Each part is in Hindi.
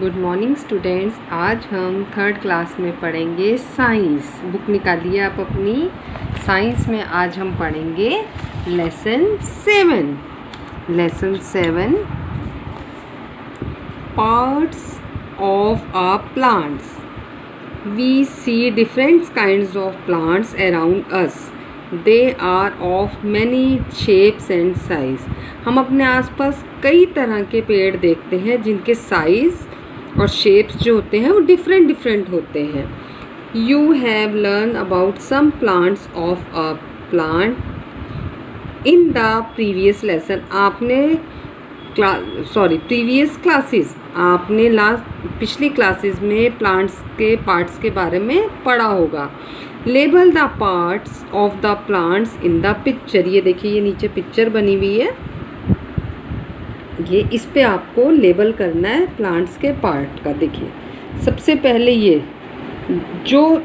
Good morning students. आज हम थर्ड क्लास में पढ़ेंगे साइंस। बुक निकालिए आप अपनी। साइंस में आज हम पढ़ेंगे lesson 7 parts of a plants. We see different kinds of plants around us. They are of many shapes and size. हम अपने आसपास कई तरह के पेड़ देखते हैं जिनके साइज़ और शेप्स जो होते हैं वो डिफरेंट होते हैं। You have learn about some plants of a plant in the previous lesson. आपने प्रीवियस क्लासेस आपने पिछली क्लासेस में प्लांट्स के पार्ट्स के बारे में पढ़ा होगा। Label the parts of the plants in the picture. ये देखिए, ये नीचे पिक्चर बनी हुई है, ये इस पे आपको लेबल करना है प्लांट्स के पार्ट का। देखिए, सबसे पहले ये जो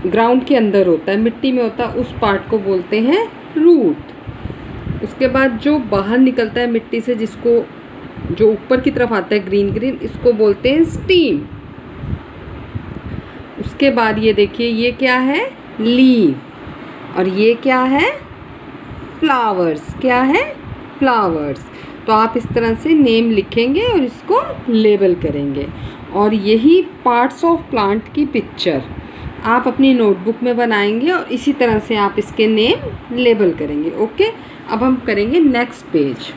ग्राउंड के अंदर होता है, मिट्टी में होता है, उस पार्ट को बोलते हैं रूट। उसके बाद जो बाहर निकलता है मिट्टी से, जिसको जो ऊपर की तरफ आता है ग्रीन, इसको बोलते हैं स्टीम। उसके बाद ये देखिए, ये क्या है, लीव। और ये क्या है, फ्लावर्स। क्या है, फ्लावर्स। तो आप इस तरह से नेम लिखेंगे और इसको लेबल करेंगे। और यही पार्ट्स ऑफ प्लांट की पिक्चर आप अपनी नोटबुक में बनाएंगे और इसी तरह से आप इसके नेम लेबल करेंगे। ओके, अब हम करेंगे next page.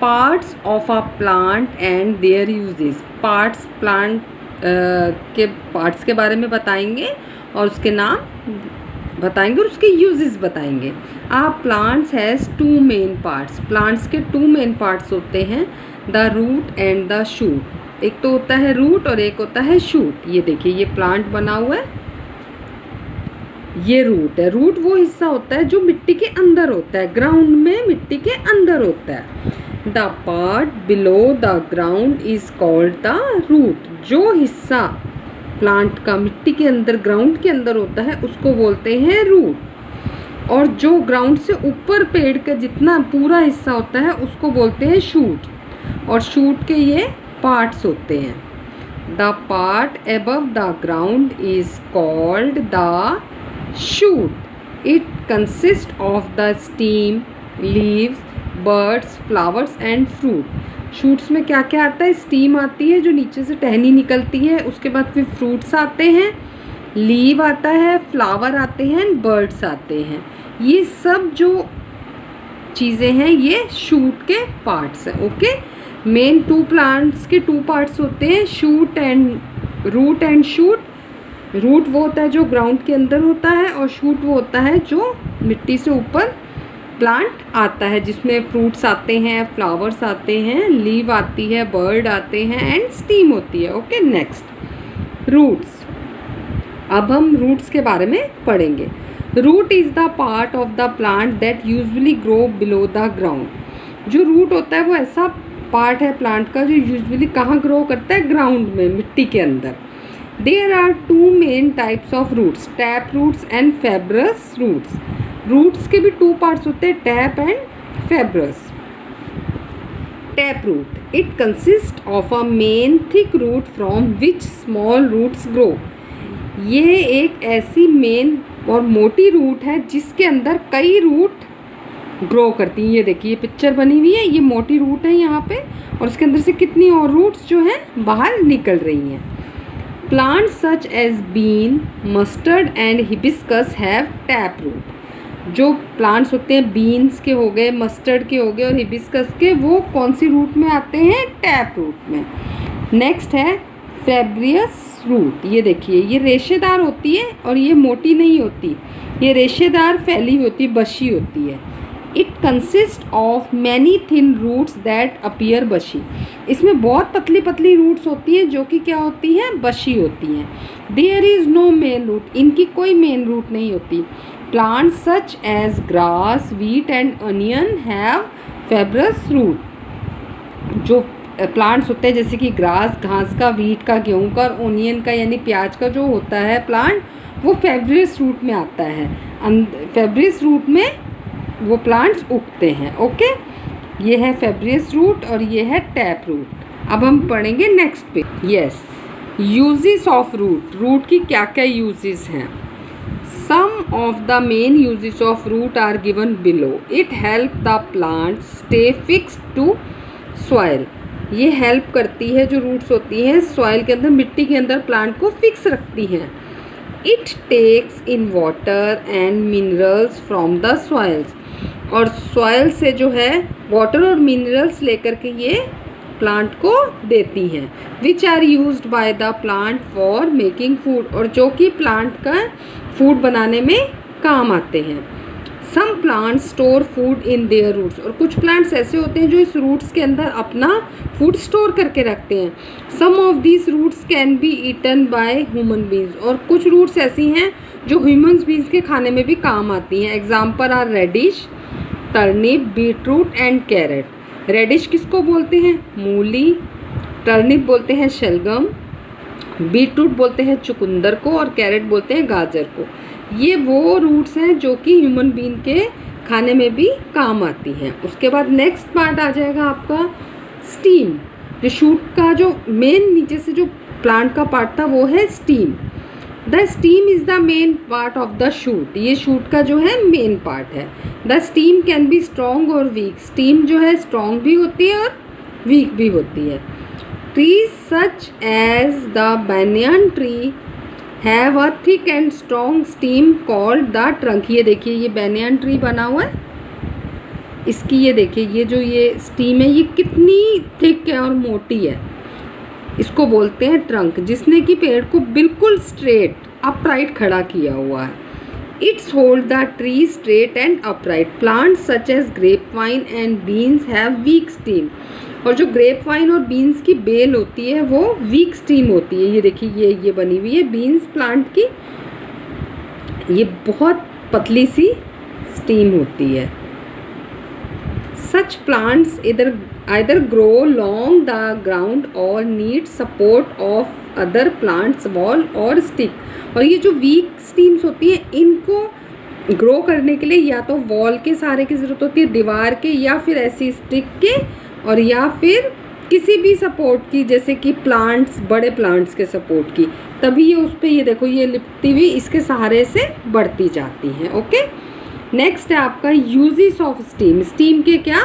Parts of a plant and there uses. Plant के पार्ट्स के बारे में बताएंगे और उसके नाम बताएंगे और उसके यूजेस बताएंगे। Plants has 2 main parts. Plants के 2 मेन पार्ट्स होते हैं, the root and the shoot. एक तो होता है रूट और एक होता है शूट। ये देखिए, ये प्लांट बना हुआ है, ये रूट है। रूट वो हिस्सा होता है जो मिट्टी के अंदर होता है, ग्राउंड में मिट्टी के अंदर होता है। The part below the ground is called the root. जो हिस्सा प्लांट का मिट्टी के अंदर, ग्राउंड के अंदर होता है, उसको बोलते हैं रूट। और जो ग्राउंड से ऊपर पेड़ का जितना पूरा हिस्सा होता है उसको बोलते हैं शूट। और शूट के ये पार्ट्स होते हैं। The part above the ground is called the shoot. It consist of the steam, leaves, buds, flowers and fruit. Shoots में क्या क्या आता है, स्टीम आती है जो नीचे से टहनी निकलती है, उसके बाद फिर फ्रूट्स आते हैं, लीव आता है, फ्लावर आते हैं, बर्ड्स आते हैं। ये सब जो चीज़ें हैं ये शूट के पार्ट्स हैं। ओके, मेन 2 प्लांट्स के 2 पार्ट्स होते हैं, shoot and root and shoot. Root वो होता है जो ग्राउंड के अंदर होता है और शूट वो होता है जो मिट्टी से ऊपर प्लांट आता है, जिसमें फ्रूट्स आते हैं, फ्लावर्स आते हैं, लीव आती है, बर्ड आते हैं एंड स्टीम होती है। Okay, next roots. अब हम रूट्स के बारे में पढ़ेंगे। Root is the part of the plant that usually grow below the ground. जो रूट होता है वो ऐसा पार्ट है प्लांट का जो यूजुअली कहाँ ग्रो करता है, ग्राउंड में, मिट्टी के अंदर। There are 2 main types of roots, tap roots and fibrous roots. Roots के भी 2 पार्ट्स होते हैं, tap and fibrous. Tap root, it consist of a main thick root from which small roots grow. ये एक ऐसी मेन और मोटी रूट है जिसके अंदर कई रूट ग्रो करती हैं। ये देखिए, ये पिक्चर बनी हुई है, ये मोटी रूट है यहाँ पे और उसके अंदर से कितनी और रूट्स जो हैं बाहर निकल रही हैं। Plants such as bean, mustard and hibiscus have tap root. जो प्लांट्स होते हैं, बीन्स के हो गए, मस्टर्ड के हो गए और हिबिस्कस के, वो कौन सी रूट में आते हैं, टैप रूट में। नेक्स्ट है फाइब्रियस रूट। ये देखिए, ये रेशेदार होती है और ये मोटी नहीं होती, ये रेशेदार फैली होती, बशी होती है। It consist of many thin roots that appear bushy. इसमें बहुत पतली पतली रूट्स होती हैं जो कि क्या होती हैं, बशी होती हैं। There is no main root, इनकी कोई मेन रूट नहीं होती। Plants such as grass, wheat and onion have fibrous root। जो प्लांट्स होते हैं जैसे कि ग्रास, घास का, वीट का, गेहूं का और ओनियन का यानी प्याज का जो होता है प्लांट, वो फाइब्रस रूट में आता है। फाइब्रस रूट में वो प्लांट्स उगते हैं। ओके, ये है फेब्रियस रूट और ये है टैप रूट। अब हम पढ़ेंगे नेक्स्ट पे। Yes, uses of root, root की क्या क्या यूजेस हैं। Some of the main uses of root are given below. It help the plant stay fixed to soil. ये हेल्प करती है, जो रूट्स होती हैं सॉइल के अंदर, मिट्टी के अंदर प्लांट को फिक्स रखती हैं। It takes in water and minerals from the soils, और सॉइल से जो है वाटर और मिनरल्स लेकर के ये प्लांट को देती हैं। Which are used by the plant for making food, और जो कि प्लांट का फूड बनाने में काम आते हैं। Some plants store food in their roots, और कुछ प्लांट्स ऐसे होते हैं जो इस रूट्स के अंदर अपना फूड स्टोर करके रखते हैं। Some of these roots can be eaten by human beings, और कुछ रूट्स ऐसी हैं जो ह्यूमन बींग्स के खाने में भी काम आती हैं। Example are radish, turnip, beetroot and carrot. Radish किसको बोलते हैं? मूली। टर्निप बोलते हैं शलगम, बीटरूट बोलते हैं चुकंदर को, और कैरेट बोलते हैं गाजर को। ये वो रूट्स हैं जो कि ह्यूमन बीइंग के खाने में भी काम आती हैं। उसके बाद नेक्स्ट पार्ट आ जाएगा आपका स्टीम। जो शूट का जो मेन नीचे से जो प्लांट का पार्ट था वो है steam. The steam is the main part of the shoot. ये शूट का जो है मेन पार्ट है। The steam can be strong और वीक। स्टीम जो है स्ट्रॉन्ग भी होती है और वीक भी होती है। Trees such as the banyan tree have a thick and strong stem called the trunk. ये देखिए, ये banyan ट्री बना हुआ है, इसकी ये देखिए, ये जो ये स्टीम है ये कितनी थिक है और मोटी है, इसको बोलते हैं ट्रंक, जिसने कि पेड़ को बिल्कुल स्ट्रेट अपराइट खड़ा किया हुआ है। Its hold the tree straight and upright. Plants such as grape vine and beans have weak stem, और जो ग्रेप वाइन और बीन्स की बेल होती है वो वीक स्टीम होती है। ये देखिए, ये बनी हुई है बीन्स प्लांट की, ये बहुत पतली सी स्टीम होती है। सच plants either grow along the ground or need support of other plants wall or stick। और ये जो वीक स्टीम्स होती हैं इनको ग्रो करने के लिए या तो वॉल के सहारे की ज़रूरत होती है, दीवार के, या फिर ऐसी स्टिक के, और या फिर किसी भी सपोर्ट की, जैसे कि प्लांट्स, बड़े प्लांट्स के सपोर्ट की, तभी ये उस पर ये देखो ये लिपटी हुई इसके सहारे से बढ़ती जाती हैं। ओके, नेक्स्ट है आपका यूजेस ऑफ स्टीम। स्टीम के क्या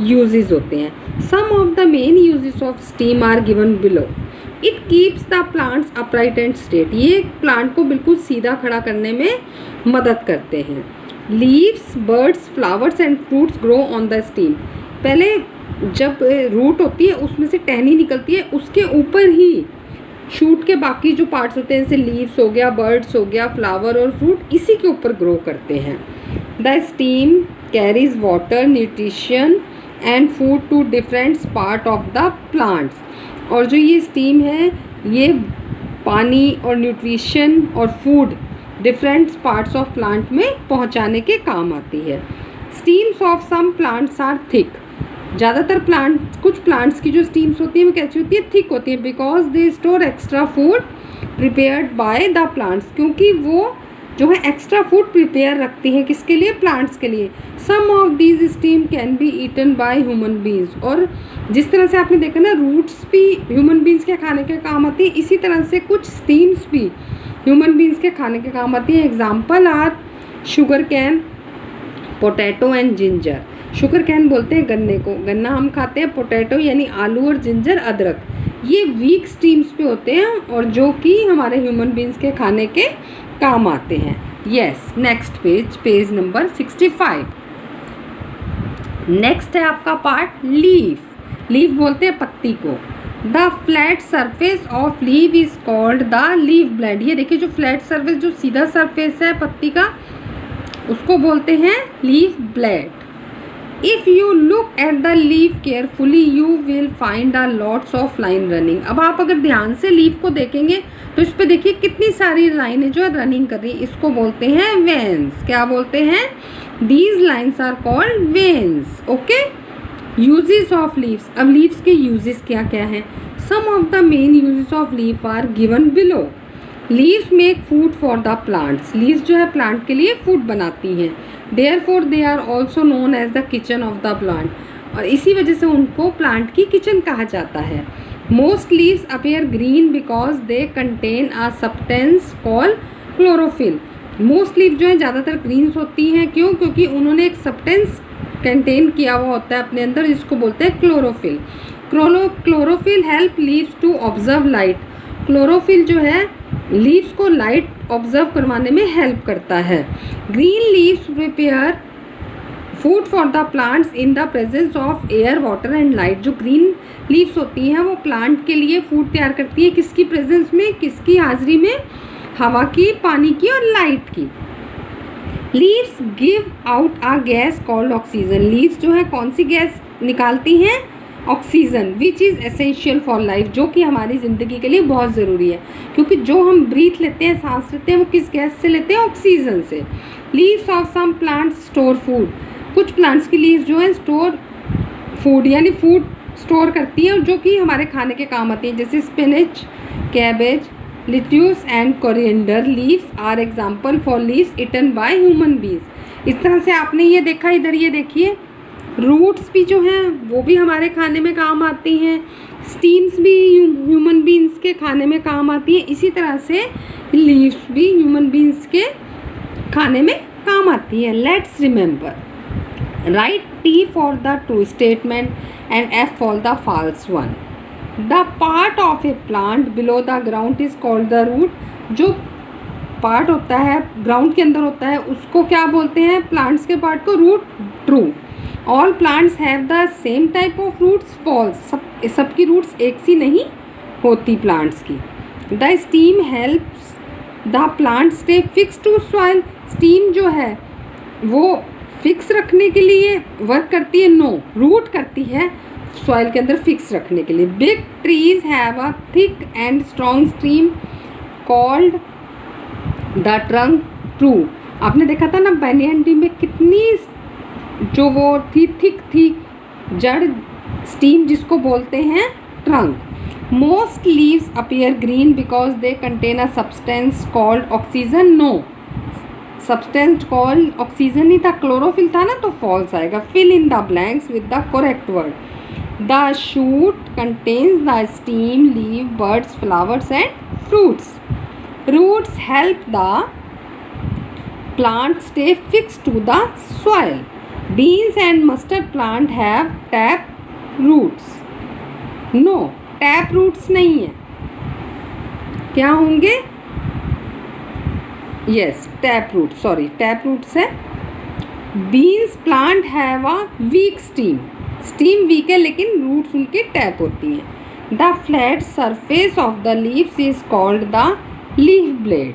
यूजेस होते हैं। Some of the main uses of stem are given below. It keeps the plants upright and straight. ये प्लांट को बिल्कुल सीधा खड़ा करने में मदद करते हैं। Leaves, buds, flowers and fruits grow on the stem. पहले जब रूट होती है उसमें से टहनी निकलती है, उसके ऊपर ही शूट के बाकी जो पार्ट्स होते हैं, जैसे लीव्स हो गया, बर्ड्स हो गया, फ्लावर और फ्रूट, इसी के ऊपर ग्रो करते हैं। The stem carries water, nutrition and food to different part of the plants. और जो ये स्टीम है ये पानी और न्यूट्रिशन और food different parts of plant में पहुंचाने के काम आती है। Stems of some plants are thick. ज़्यादातर कुछ प्लांट्स की जो स्टीम्स होती हैं वो कैसी होती है? थिक होती है, because they store extra food prepared by the plants. क्योंकि वो जो है एक्स्ट्रा फूड प्रिपेयर रखती हैं, किसके लिए? प्लांट्स के लिए। Some of these stem can be eaten by human beings. और जिस तरह से आपने देखा ना रूट्स भी ह्यूमन बींग्स के खाने के काम आती है, इसी तरह से कुछ स्टीम्स भी ह्यूमन बींग्स के खाने के काम आती है। Example are sugar cane, potato and ginger. Sugar cane बोलते हैं गन्ने को, गन्ना हम खाते हैं, पोटैटो यानी आलू, और जिंजर अदरक। ये वीक स्टीम्स पे होते हैं और जो कि हमारे ह्यूमन बींग्स के खाने के काम आते हैं। Yes, next page number 65। Next है आपका पार्ट लीफ। लीफ बोलते हैं पत्ती को। The flat surface of leaf is called the leaf blade. ये देखिए, जो फ्लैट सरफेस, जो सीधा सरफेस है पत्ती का, उसको बोलते हैं leaf blade. If you look at the leaf carefully you will find a lots of line running. अब आप अगर ध्यान से लीफ को देखेंगे तो इस पे देखिए कितनी सारी लाइनें जो है रनिंग कर रही है। इसको बोलते हैं वेन्स। क्या बोलते हैं? These lines are called veins. Okay, uses of leaves. अब लीव्स के यूजेस क्या क्या हैं? Some of the main uses of leaf are given below. Leaves make food for the plants. Leaves जो है प्लांट के लिए फूड बनाती हैं। Therefore they are also known as the kitchen of the plant. और इसी वजह से उनको प्लांट की किचन कहा जाता है। Most leaves appear green because they contain a substance called chlorophyll. Most leave जो है ज़्यादातर ग्रीन्स होती हैं, क्यों? क्योंकि उन्होंने एक सब्सटेंस कंटेन किया हुआ होता है अपने अंदर, जिसको बोलते हैं chlorophyll. Chlorophyll help leaves to observe light. Chlorophyll जो है लीव्स को लाइट ऑब्जर्व करवाने में हेल्प करता है। Green leaves prepare food for the plants in the presence of air, water and light. जो ग्रीन लीव्स होती हैं वो प्लांट के लिए फूड तैयार करती है, किसकी प्रेजेंस में, किसकी हाजिरी में? हवा की, पानी की और लाइट की। Leaves give out a gas called oxygen. Leaves जो है कौन सी गैस निकालती हैं? Oxygen, which is essential for life, जो कि हमारी ज़िंदगी के लिए बहुत ज़रूरी है, क्योंकि जो हम ब्रीथ लेते हैं, सांस लेते हैं, वो किस गैस से लेते हैं? ऑक्सीजन से। Leaves of some plants store food. कुछ प्लांट्स की लीव्स जो है स्टोर फूड यानी फूड स्टोर करती हैं, जो कि हमारे खाने के काम आती है, जैसे spinach, cabbage, lettuce and coriander. Leaves are example for leaves eaten by human beings. इस तरह से आपने ये देखा, इधर ये देखिए, रूट्स भी जो हैं वो भी हमारे खाने में काम आती हैं, स्टीम्स भी ह्यूमन बींग्स के खाने में काम आती हैं, इसी तरह से लीव्स भी ह्यूमन बींग्स के खाने में काम आती हैं। Let's remember, right T for the true statement and F for the false one. The part of a plant below the ground is called the root. जो पार्ट होता है ग्राउंड के अंदर होता है उसको क्या बोलते हैं? प्लांट्स के पार्ट को root. True. All plants have the same type of roots. False. सबकी रूट्स एक सी नहीं होती प्लांट्स की। The stem helps the plant stay fix to soil. Stem जो है वो फिक्स रखने के लिए वर्क करती है? नो, रूट करती है सॉइल के अंदर फिक्स रखने के लिए। Big trees have a thick and strong stem called the trunk. True. आपने देखा था ना बैनियन ट्री में कितनी जो वो थी, थिक थी जड़, स्टीम जिसको बोलते हैं trunk. Most leaves appear green because they contain a substance called oxygen. No, substance called oxygen ही था, क्लोरोफिल था ना, तो फॉल्स आएगा। Fill in the blanks with the correct word. The shoot contains the stem, leave, buds, flowers and fruits. Roots help the plant stay fix to the soil. Beans and mustard plant have tap roots. No, tap roots नहीं है, क्या होंगे? Yes, tap root, sorry, tap roots है। Beans plant have a weak stem. Stem weak है लेकिन रूट्स उनके टैप होती हैं। The flat surface of the leaves is called the leaf blade.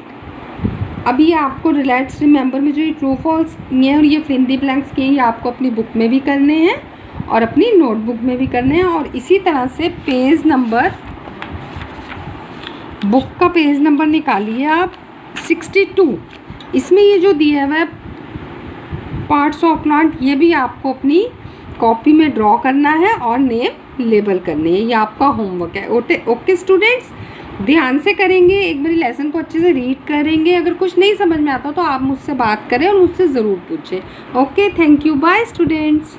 अभी आपको लेट्स रिमेंबर में जो ये ट्रू फॉल्स ये और ये फिल इन द ब्लैंक्स किए, ये आपको अपनी बुक में भी करने हैं और अपनी नोटबुक में भी करने हैं। और इसी तरह से पेज नंबर, बुक का पेज नंबर निकालिए आप 62। इसमें ये जो दिया हुआ है पार्ट्स ऑफ प्लांट, ये भी आपको अपनी कॉपी में ड्रॉ करना है और नेम लेबल करने हैं। ये आपका होमवर्क है। ओके स्टूडेंट्स, ध्यान से करेंगे, एक बार लेसन को अच्छे से रीड करेंगे। अगर कुछ नहीं समझ में आता तो आप मुझसे बात करें और मुझसे ज़रूर पूछें। Okay, thank you, bye students.